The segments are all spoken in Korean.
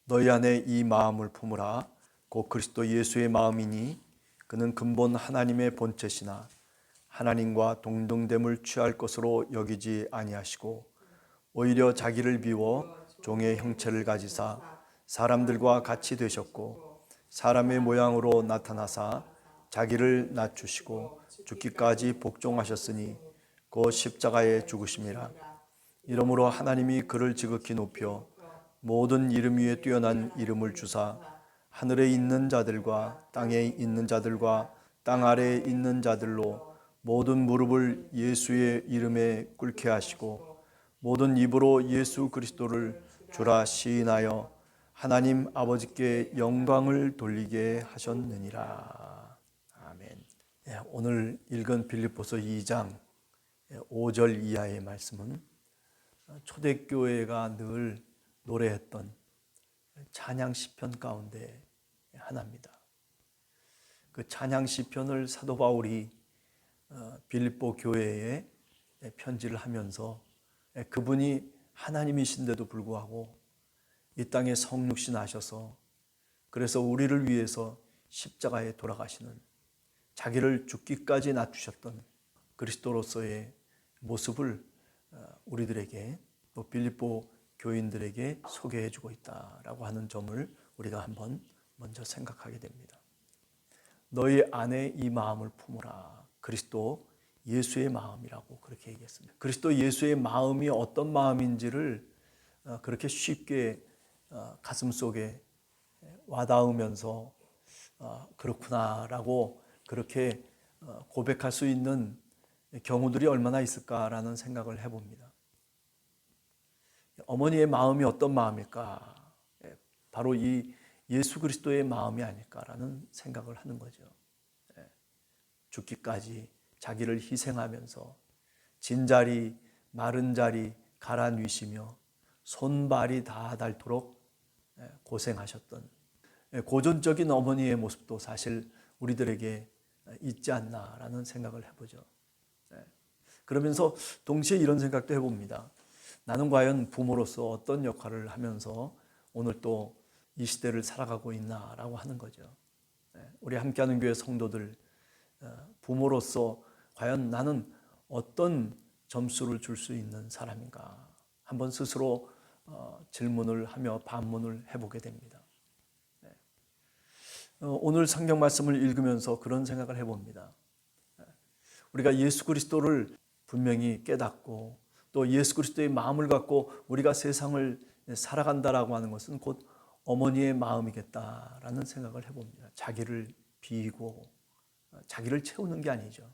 너희 안에 이 마음을 품으라. 곧 그리스도 예수의 마음이니 그는 근본 하나님의 본체시나 하나님과 동등됨을 취할 것으로 여기지 아니하시고 오히려 자기를 비워 종의 형체를 가지사 사람들과 같이 되셨고 사람의 모양으로 나타나사 자기를 낮추시고 죽기까지 복종하셨으니 곧 십자가에 죽으심이라. 이러므로 하나님이 그를 지극히 높여 모든 이름 위에 뛰어난 이름을 주사 하늘에 있는 자들과 땅에 있는 자들과 땅 아래에 있는 자들로 모든 무릎을 예수의 이름에 꿇게 하시고 모든 입으로 예수 그리스도를 주라 시인하여 하나님 아버지께 영광을 돌리게 하셨느니라. 아멘. 오늘 읽은 빌립보서 2장 5절 이하의 말씀은 초대교회가 늘 노래했던 찬양 시편 가운데 하나입니다. 그 찬양 시편을 사도 바울이 빌립보 교회에 편지를 하면서 그분이 하나님이신데도 불구하고 이 땅에 성육신 하셔서 그래서 우리를 위해서 십자가에 돌아가시는 자기를 죽기까지 낮추셨던 그리스도로서의 모습을 우리들에게 또 빌립보 교인들에게 소개해주고 있다라고 하는 점을 우리가 한번 먼저 생각하게 됩니다. 너희 안에 이 마음을 품으라. 그리스도 예수의 마음이라고 그렇게 얘기했습니다. 그리스도 예수의 마음이 어떤 마음인지를 그렇게 쉽게 가슴 속에 와닿으면서 그렇구나라고 그렇게 고백할 수 있는 경우들이 얼마나 있을까라는 생각을 해봅니다. 어머니의 마음이 어떤 마음일까? 바로 이 예수 그리스도의 마음이 아닐까라는 생각을 하는 거죠. 죽기까지 자기를 희생하면서 진자리 마른 자리 갈아 누이시며 손발이 다 닳도록 고생하셨던 고전적인 어머니의 모습도 사실 우리들에게 있지 않나라는 생각을 해보죠. 그러면서 동시에 이런 생각도 해봅니다. 나는 과연 부모로서 어떤 역할을 하면서 오늘 또 이 시대를 살아가고 있나라고 하는 거죠. 우리 함께하는 교회 성도들, 부모로서 과연 나는 어떤 점수를 줄 수 있는 사람인가 한번 스스로 질문을 하며 반문을 해보게 됩니다. 오늘 성경 말씀을 읽으면서 그런 생각을 해봅니다. 우리가 예수 그리스도를 분명히 깨닫고 또 예수 그리스도의 마음을 갖고 우리가 세상을 살아간다라고 하는 것은 곧 어머니의 마음이겠다라는 생각을 해봅니다. 자기를 비이고 자기를 채우는 게 아니죠.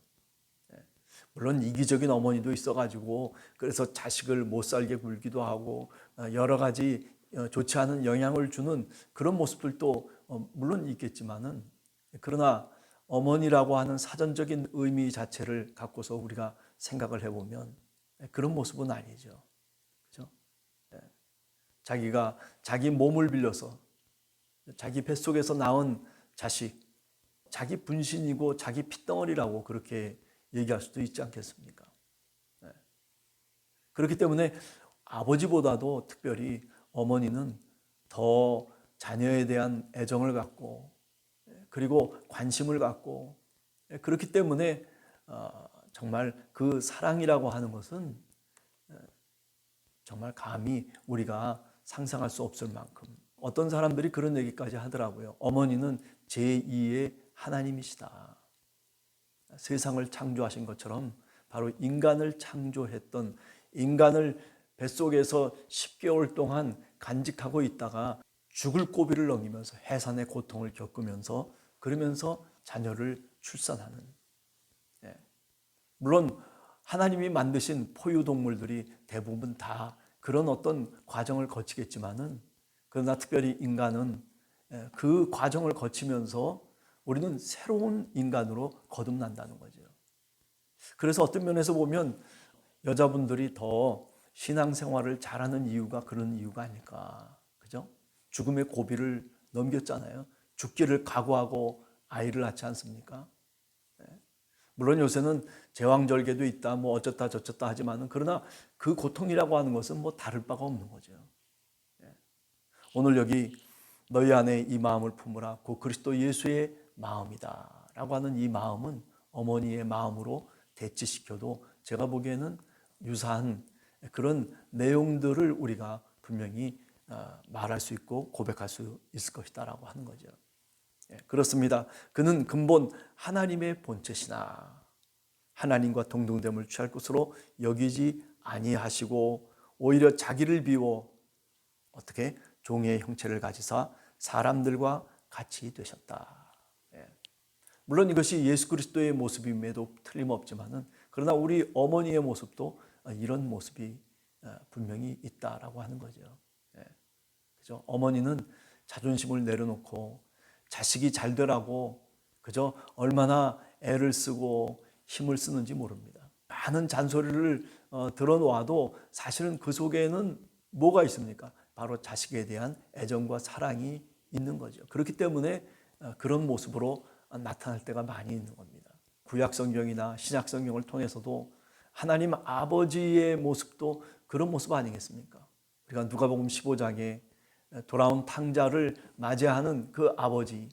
물론 이기적인 어머니도 있어가지고 그래서 자식을 못 살게 굴기도 하고 여러 가지 좋지 않은 영향을 주는 그런 모습들도 물론 있겠지만은 그러나 어머니라고 하는 사전적인 의미 자체를 갖고서 우리가 생각을 해보면 그런 모습은 아니죠. 그렇죠? 자기가 자기 몸을 빌려서 자기 뱃속에서 낳은 자식, 자기 분신이고 자기 핏덩어리라고 그렇게 얘기할 수도 있지 않겠습니까? 그렇기 때문에 아버지보다도 특별히 어머니는 더 자녀에 대한 애정을 갖고 그리고 관심을 갖고 그렇기 때문에 정말 그 사랑이라고 하는 것은 정말 감히 우리가 상상할 수 없을 만큼 어떤 사람들이 그런 얘기까지 하더라고요. 어머니는 제2의 하나님이시다. 세상을 창조하신 것처럼 바로 인간을 창조했던 인간을 뱃속에서 10개월 동안 간직하고 있다가 죽을 고비를 넘기면서 해산의 고통을 겪으면서 그러면서 자녀를 출산하는 물론 하나님이 만드신 포유동물들이 대부분 다 그런 어떤 과정을 거치겠지만은 그러나 특별히 인간은 그 과정을 거치면서 우리는 새로운 인간으로 거듭난다는 거죠. 그래서 어떤 면에서 보면 여자분들이 더 신앙생활을 잘하는 이유가 그런 이유가 아닐까. 그죠? 죽음의 고비를 넘겼잖아요. 죽기를 각오하고 아이를 낳지 않습니까? 물론 요새는 제왕절개도 있다, 뭐 어쩌다 저쩌다 하지만은 그러나 그 고통이라고 하는 것은 뭐 다를 바가 없는 거죠. 오늘 여기 너희 안에 이 마음을 품으라 곧 그리스도 예수의 마음이다 라고 하는 이 마음은 어머니의 마음으로 대치시켜도 제가 보기에는 유사한 그런 내용들을 우리가 분명히 말할 수 있고 고백할 수 있을 것이다 라고 하는 거죠. 그렇습니다. 그는 근본 하나님의 본체시나 하나님과 동등됨을 취할 것으로 여기지 아니하시고 오히려 자기를 비워 어떻게 종의 형체를 가지사 사람들과 같이 되셨다. 물론 이것이 예수 그리스도의 모습임에도 틀림없지만은 그러나 우리 어머니의 모습도 이런 모습이 분명히 있다라고 하는 거죠. 그죠? 어머니는 자존심을 내려놓고 자식이 잘 되라고 그저 얼마나 애를 쓰고 힘을 쓰는지 모릅니다. 많은 잔소리를 들어놓아도 사실은 그 속에는 뭐가 있습니까? 바로 자식에 대한 애정과 사랑이 있는 거죠. 그렇기 때문에 그런 모습으로 나타날 때가 많이 있는 겁니다. 구약 성경이나 신약 성경을 통해서도 하나님 아버지의 모습도 그런 모습 아니겠습니까? 우리가 누가복음 15장에 돌아온 탕자를 맞이하는 그 아버지,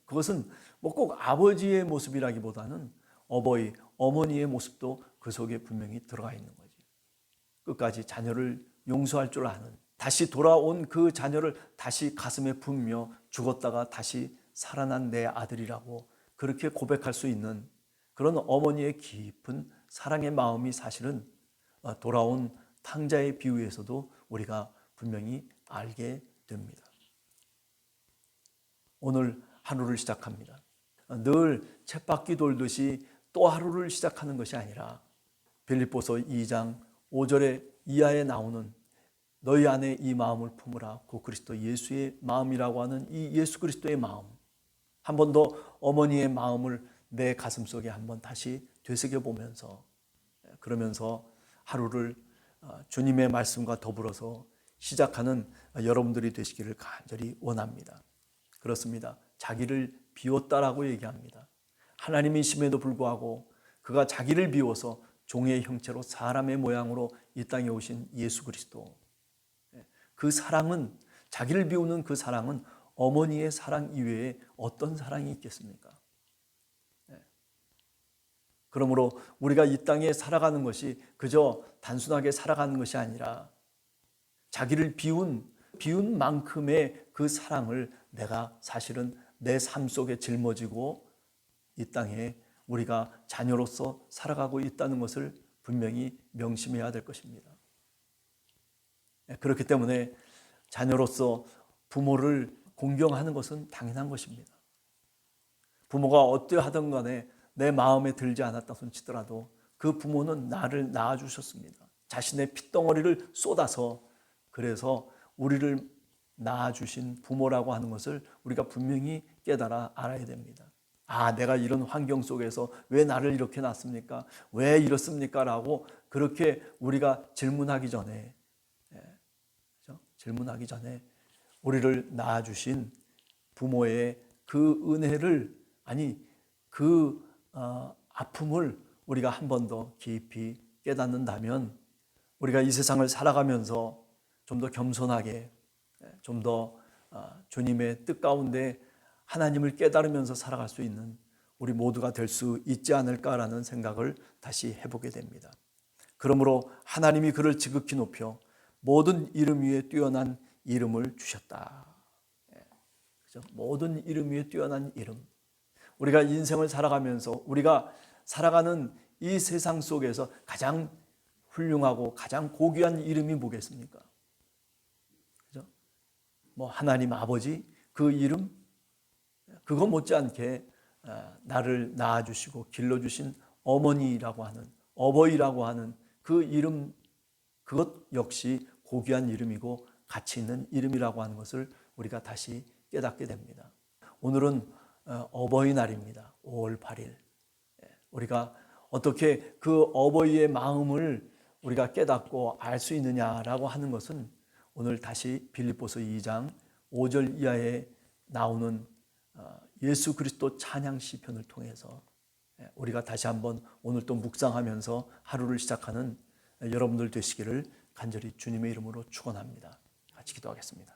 그것은 뭐 꼭 아버지의 모습이라기보다는 어머니의 모습도 그 속에 분명히 들어가 있는 거지. 끝까지 자녀를 용서할 줄 아는, 다시 돌아온 그 자녀를 다시 가슴에 품며 죽었다가 다시 살아난 내 아들이라고 그렇게 고백할 수 있는 그런 어머니의 깊은 사랑의 마음이 사실은 돌아온 탕자의 비유에서도 우리가 분명히 알게 됩니다. 오늘 하루를 시작합니다. 늘 쳇바퀴 돌듯이 또 하루를 시작하는 것이 아니라 빌립보서 2장 5절에 이하에 나오는 너희 안에 이 마음을 품으라 곧 그리스도 예수의 마음이라고 하는 이 예수 그리스도의 마음, 한 번 더 어머니의 마음을 내 가슴속에 한번 다시 되새겨보면서 그러면서 하루를 주님의 말씀과 더불어서 시작하는 여러분들이 되시기를 간절히 원합니다. 그렇습니다. 자기를 비웠다라고 얘기합니다. 하나님이심에도 불구하고 그가 자기를 비워서 종의 형체로 사람의 모양으로 이 땅에 오신 예수 그리스도, 그 사랑은, 자기를 비우는 그 사랑은 어머니의 사랑 이외에 어떤 사랑이 있겠습니까? 그러므로 우리가 이 땅에 살아가는 것이 그저 단순하게 살아가는 것이 아니라 자기를 비운 만큼의 그 사랑을 내가 사실은 내 삶 속에 짊어지고 이 땅에 우리가 자녀로서 살아가고 있다는 것을 분명히 명심해야 될 것입니다. 그렇기 때문에 자녀로서 부모를 공경하는 것은 당연한 것입니다. 부모가 어떠하든 간에 내 마음에 들지 않았다 손치더라도 그 부모는 나를 낳아주셨습니다. 자신의 핏덩어리를 쏟아서 그래서 우리를 낳아주신 부모라고 하는 것을 우리가 분명히 깨달아 알아야 됩니다. 아, 내가 이런 환경 속에서 왜 나를 이렇게 낳습니까? 왜 이렇습니까? 라고 그렇게 우리가 질문하기 전에 질문하기 전에 우리를 낳아주신 부모의 그 은혜를, 아니 그 아픔을 우리가 한 번 더 깊이 깨닫는다면 우리가 이 세상을 살아가면서 좀 더 겸손하게, 좀 더 주님의 뜻 가운데 하나님을 깨달으면서 살아갈 수 있는 우리 모두가 될 수 있지 않을까라는 생각을 다시 해보게 됩니다. 그러므로 하나님이 그를 지극히 높여 모든 이름 위에 뛰어난 이름을 주셨다. 그죠? 모든 이름 위에 뛰어난 이름. 우리가 인생을 살아가면서 우리가 살아가는 이 세상 속에서 가장 훌륭하고 가장 고귀한 이름이 뭐겠습니까? 그죠? 뭐 하나님 아버지 그 이름, 그거 못지않게 나를 낳아주시고 길러주신 어머니라고 하는, 어버이라고 하는 그 이름, 그것 역시 고귀한 이름이고 가치 있는 이름이라고 하는 것을 우리가 다시 깨닫게 됩니다. 오늘은 어버이날입니다. 5월 8일. 우리가 어떻게 그 어버이의 마음을 우리가 깨닫고 알 수 있느냐라고 하는 것은 오늘 다시 빌립보서 2장 5절 이하에 나오는 예수 그리스도 찬양 시편을 통해서 우리가 다시 한번 오늘 또 묵상하면서 하루를 시작하는 여러분들 되시기를 간절히 주님의 이름으로 축원합니다. 같이 기도하겠습니다.